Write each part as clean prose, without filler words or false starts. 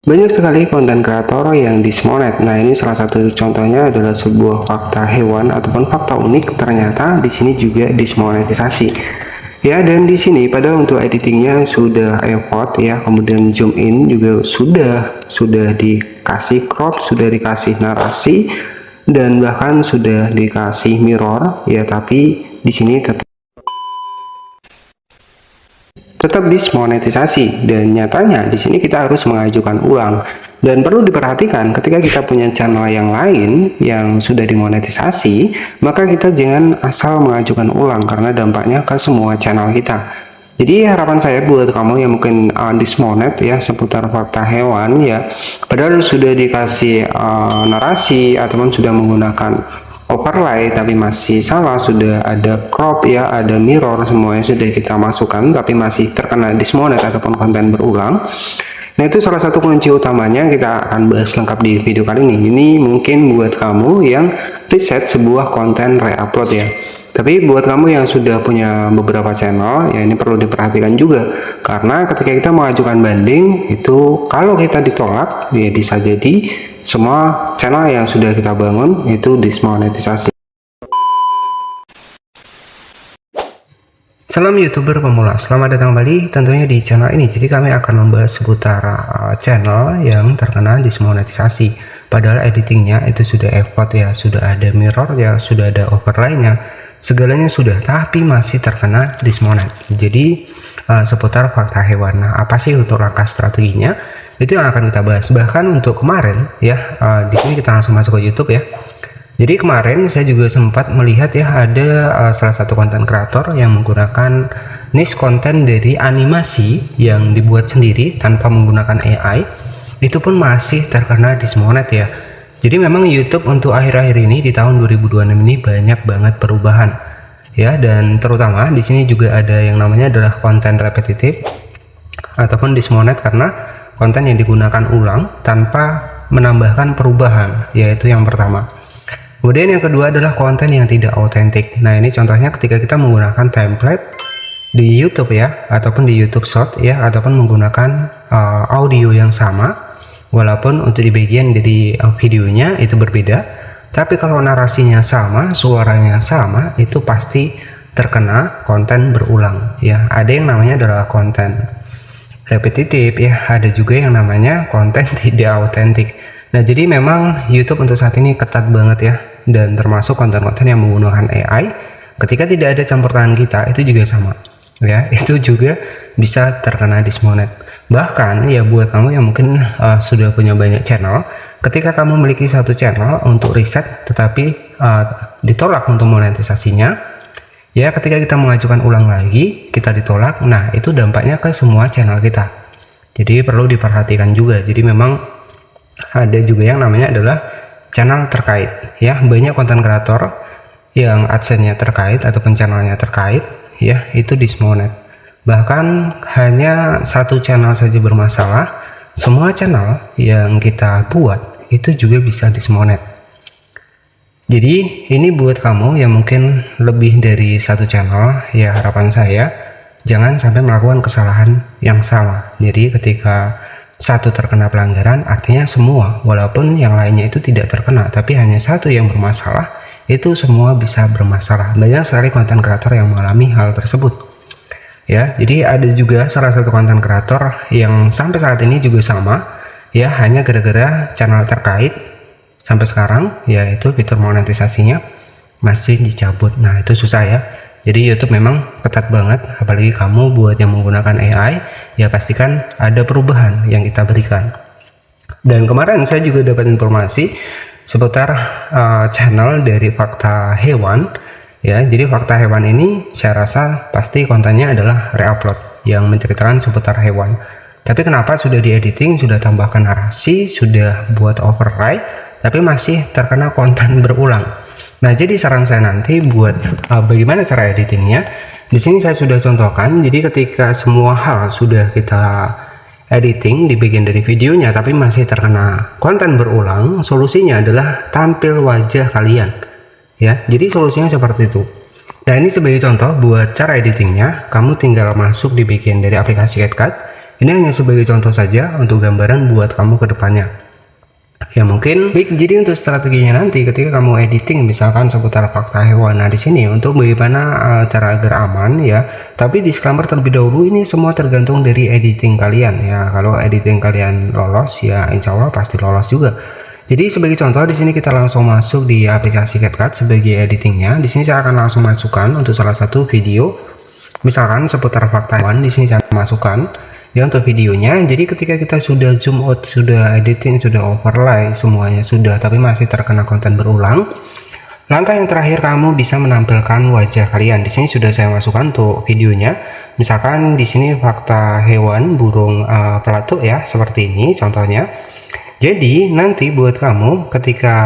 Banyak sekali konten kreator yang dismonet. Nah, ini salah satu contohnya adalah sebuah fakta hewan ataupun fakta unik ternyata di sini juga dismonetisasi. Ya, dan di sini padahal untuk editingnya sudah effort ya, kemudian zoom in juga sudah dikasih crop, sudah dikasih narasi dan bahkan sudah dikasih mirror ya, tapi di sini tetap dismonetisasi. Dan nyatanya di sini kita harus mengajukan ulang, dan perlu diperhatikan ketika kita punya channel yang lain yang sudah dimonetisasi, maka kita jangan asal mengajukan ulang karena dampaknya ke semua channel kita. Jadi harapan saya buat kamu yang mungkin dismonet ya seputar fakta hewan ya, padahal sudah dikasih narasi ataupun sudah menggunakan overlay tapi masih salah, sudah ada crop ya, ada mirror, semuanya sudah kita masukkan tapi masih terkena dismonet ataupun konten berulang. Nah, itu salah satu kunci utamanya, kita akan bahas lengkap di video kali ini. Ini mungkin buat kamu yang riset sebuah konten reupload ya. Tapi buat kamu yang sudah punya beberapa channel, ya ini perlu diperhatikan juga. Karena ketika kita mengajukan banding, itu kalau kita ditolak, ya bisa jadi semua channel yang sudah kita bangun itu dismonetisasi. Salam YouTuber pemula, selamat datang kembali tentunya di channel ini. Jadi kami akan membahas seputar channel yang terkena dismonetisasi. Padahal editingnya itu sudah effort ya, sudah ada mirror ya, sudah ada overlay-nya, segalanya sudah, tapi masih terkena dismonet. Jadi seputar fakta hewan. Nah, apa sih untuk langkah strateginya? Itu yang akan kita bahas. Bahkan untuk kemarin ya, di sini kita langsung masuk ke YouTube ya. Jadi kemarin saya juga sempat melihat ya, ada salah satu konten kreator yang menggunakan niche konten dari animasi yang dibuat sendiri tanpa menggunakan AI, itu pun masih terkena dismonet ya. Jadi memang YouTube untuk akhir-akhir ini di tahun 2026 ini banyak banget perubahan ya, dan terutama di sini juga ada yang namanya adalah konten repetitif ataupun dismonet karena konten yang digunakan ulang tanpa menambahkan perubahan, yaitu yang pertama. Kemudian yang kedua adalah konten yang tidak autentik. Nah, ini contohnya ketika kita menggunakan template di YouTube ya, ataupun di YouTube Short ya, ataupun menggunakan audio yang sama, walaupun untuk di bagian dari videonya itu berbeda, tapi kalau narasinya sama, suaranya sama, itu pasti terkena konten berulang ya. Ada yang namanya adalah konten repetitif ya, ada juga yang namanya konten tidak autentik. Nah, jadi memang YouTube untuk saat ini ketat banget ya, dan termasuk konten-konten yang menggunakan AI, ketika tidak ada campur tangan kita itu juga sama ya, itu juga bisa terkena dismonet. Bahkan ya buat kamu yang mungkin sudah punya banyak channel, ketika kamu memiliki satu channel untuk riset tetapi ditolak untuk monetisasinya ya, ketika kita mengajukan ulang lagi kita ditolak, nah itu dampaknya ke semua channel kita. Jadi perlu diperhatikan juga. Jadi memang ada juga yang namanya adalah channel terkait ya. Banyak konten kreator yang adsense-nya terkait ataupun channelnya terkait ya, itu dismonet. Bahkan hanya satu channel saja bermasalah, semua channel yang kita buat itu juga bisa dismonet. Jadi ini buat kamu yang mungkin lebih dari satu channel ya, harapan saya jangan sampai melakukan kesalahan yang sama. Jadi ketika satu terkena pelanggaran, artinya semua, walaupun yang lainnya itu tidak terkena, tapi hanya satu yang bermasalah, itu semua bisa bermasalah. Banyak sekali konten kreator yang mengalami hal tersebut ya. Jadi ada juga salah satu konten kreator yang sampai saat ini juga sama ya, hanya gara-gara channel terkait sampai sekarang yaitu fitur monetisasinya masih dicabut. Nah, itu susah ya. Jadi YouTube memang ketat banget, apalagi kamu buat yang menggunakan AI ya, pastikan ada perubahan yang kita berikan. Dan kemarin saya juga dapat informasi seputar channel dari fakta hewan ya. Jadi fakta hewan ini saya rasa pasti kontennya adalah reupload yang menceritakan seputar hewan, tapi kenapa sudah di editing, sudah tambahkan narasi, sudah buat overlay, tapi masih terkena konten berulang. Nah, jadi saran saya nanti buat bagaimana cara editingnya, di sini saya sudah contohkan. Jadi ketika semua hal sudah kita editing di bagian dari videonya tapi masih terkena konten berulang, solusinya adalah tampil wajah kalian ya. Jadi solusinya seperti itu. Nah, ini sebagai contoh buat cara editingnya, kamu tinggal masuk di bagian dari aplikasi CapCut Ini hanya sebagai contoh saja untuk gambaran buat kamu ke depannya. Ya mungkin baik, jadi untuk strateginya nanti ketika kamu editing misalkan seputar fakta hewan, nah di sini untuk bagaimana cara agar aman ya, tapi disclaimer terlebih dahulu, ini semua tergantung dari editing kalian ya. Kalau editing kalian lolos ya insya Allah pasti lolos juga. Jadi sebagai contoh di sini kita langsung masuk di aplikasi CapCut sebagai editingnya. Di sini saya akan langsung masukkan untuk salah satu video misalkan seputar fakta hewan. Di sini saya masukkan ya untuk videonya. Jadi ketika kita sudah zoom out, sudah editing, sudah overlay, semuanya sudah, tapi masih terkena konten berulang, langkah yang terakhir kamu bisa menampilkan wajah kalian. Di sini sudah saya masukkan untuk videonya. Misalkan di sini fakta hewan burung pelatuk ya, seperti ini contohnya. Jadi nanti buat kamu ketika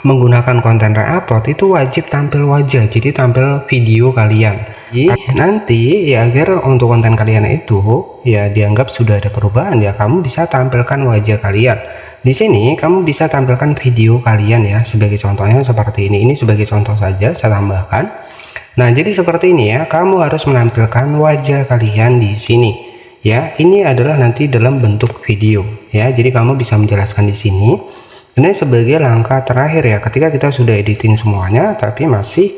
menggunakan konten reupload itu wajib tampil wajah, jadi tampil video kalian. Jadi nanti ya agar untuk konten kalian itu ya dianggap sudah ada perubahan ya, kamu bisa tampilkan wajah kalian. Di sini kamu bisa tampilkan video kalian ya, sebagai contohnya seperti ini. Ini sebagai contoh saja saya tambahkan. Nah, jadi seperti ini ya, kamu harus menampilkan wajah kalian di sini. Ya, ini adalah nanti dalam bentuk video ya. Jadi kamu bisa menjelaskan di sini. Ini sebagai langkah terakhir ya, ketika kita sudah editing semuanya tapi masih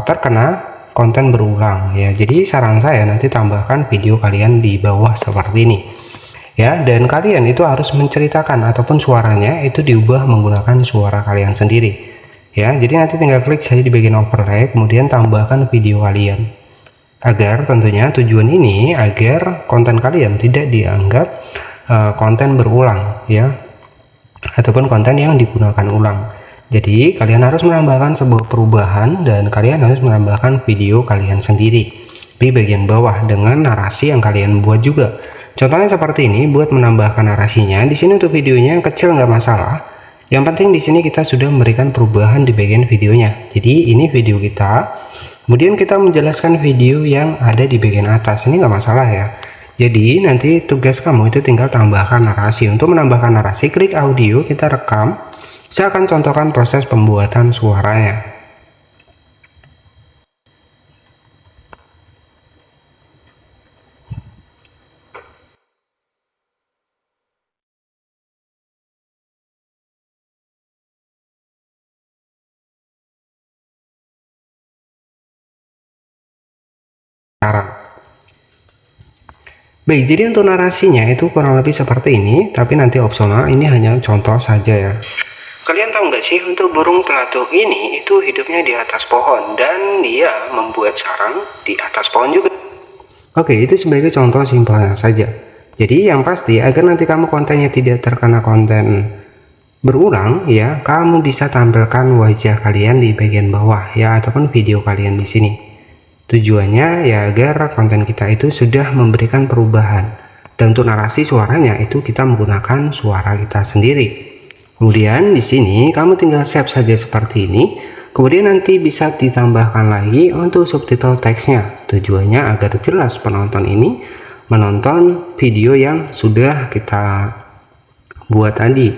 terkena konten berulang ya. Jadi saran saya nanti tambahkan video kalian di bawah seperti ini ya, dan kalian itu harus menceritakan ataupun suaranya itu diubah menggunakan suara kalian sendiri ya. Jadi nanti tinggal klik saja di bagian overlay, kemudian tambahkan video kalian, agar tentunya tujuan ini agar konten kalian tidak dianggap konten berulang ya, ataupun konten yang digunakan ulang. Jadi kalian harus menambahkan sebuah perubahan dan kalian harus menambahkan video kalian sendiri di bagian bawah dengan narasi yang kalian buat juga. Contohnya seperti ini, buat menambahkan narasinya di sini untuk videonya yang kecil nggak masalah. Yang penting di sini kita sudah memberikan perubahan di bagian videonya. Jadi ini video kita, kemudian kita menjelaskan video yang ada di bagian atas, ini nggak masalah ya. Jadi nanti tugas kamu itu tinggal tambahkan narasi. Untuk menambahkan narasi, klik audio, kita rekam. Saya akan contohkan proses pembuatan suaranya. Baik, jadi untuk narasinya itu kurang lebih seperti ini, tapi nanti opsional, ini hanya contoh saja ya. Kalian tahu nggak sih, untuk burung pelatuk ini itu hidupnya di atas pohon dan dia membuat sarang di atas pohon juga. Oke, itu sebagai contoh simpelnya saja. Jadi yang pasti agar nanti kamu kontennya tidak terkena konten berulang ya, kamu bisa tampilkan wajah kalian di bagian bawah ya, ataupun video kalian di sini. Tujuannya ya agar konten kita itu sudah memberikan perubahan, dan untuk narasi suaranya itu kita menggunakan suara kita sendiri. Kemudian di sini kamu tinggal save saja seperti ini. Kemudian nanti bisa ditambahkan lagi untuk subtitle teksnya. Tujuannya agar jelas penonton ini menonton video yang sudah kita buat tadi.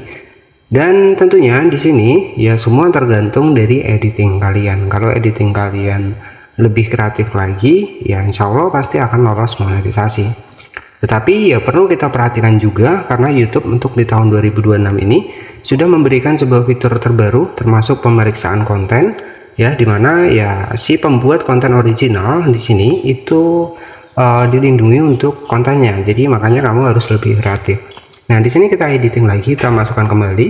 Dan tentunya di sini ya semua tergantung dari editing kalian. Kalau editing kalian lebih kreatif lagi ya insya Allah pasti akan lolos monetisasi. Tetapi ya perlu kita perhatikan juga karena YouTube untuk di tahun 2026 ini sudah memberikan sebuah fitur terbaru termasuk pemeriksaan konten ya, dimana ya si pembuat konten original di sini itu dilindungi untuk kontennya. Jadi makanya kamu harus lebih kreatif. Nah di sini kita editing lagi, kita masukkan kembali,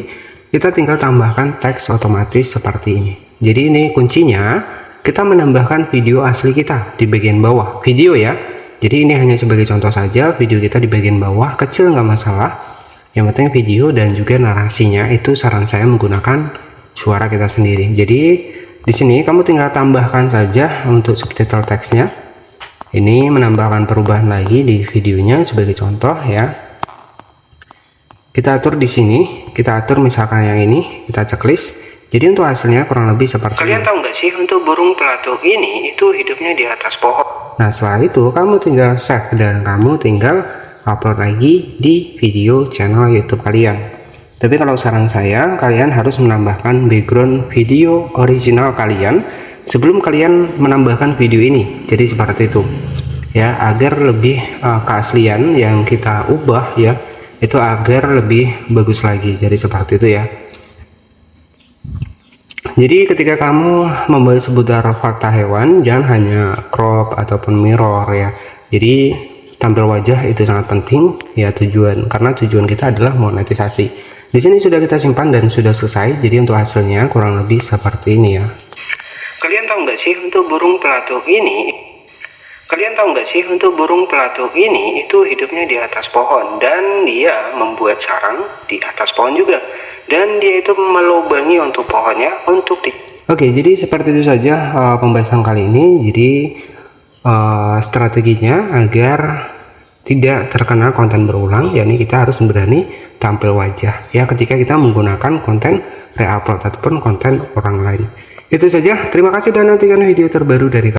kita tinggal tambahkan teks otomatis seperti ini. Jadi ini kuncinya, kita menambahkan video asli kita di bagian bawah video ya. Jadi ini hanya sebagai contoh saja, video kita di bagian bawah kecil nggak masalah, yang penting video dan juga narasinya itu saran saya menggunakan suara kita sendiri. Jadi di sini kamu tinggal tambahkan saja untuk subtitle teksnya. Ini menambahkan perubahan lagi di videonya sebagai contoh ya. Kita atur di sini, kita atur misalkan yang ini, kita checklist. Jadi untuk hasilnya kurang lebih seperti ini. Kalian tahu nggak sih, untuk burung pelatuk ini itu hidupnya di atas pohon. Nah setelah itu kamu tinggal save dan kamu tinggal upload lagi di video channel YouTube kalian. Tapi kalau saran saya, kalian harus menambahkan background video original kalian sebelum kalian menambahkan video ini. Jadi seperti itu ya, agar lebih keaslian yang kita ubah ya itu agar lebih bagus lagi. Jadi seperti itu ya. Jadi ketika kamu membahas seputar fakta hewan, jangan hanya crop ataupun mirror ya. Jadi tampil wajah itu sangat penting ya, karena tujuan kita adalah monetisasi. Di sini sudah kita simpan dan sudah selesai. Jadi untuk hasilnya kurang lebih seperti ini ya. Kalian tahu nggak sih untuk burung pelatuh ini? Itu hidupnya di atas pohon dan dia membuat sarang di atas pohon juga. Dan dia itu melubangi untuk pohonnya untuk Oke, jadi seperti itu saja pembahasan kali ini. Jadi strateginya agar tidak terkena konten berulang, yakni kita harus berani tampil wajah ya ketika kita menggunakan konten reupload ataupun konten orang lain. Itu saja, terima kasih dan nantikan video terbaru dari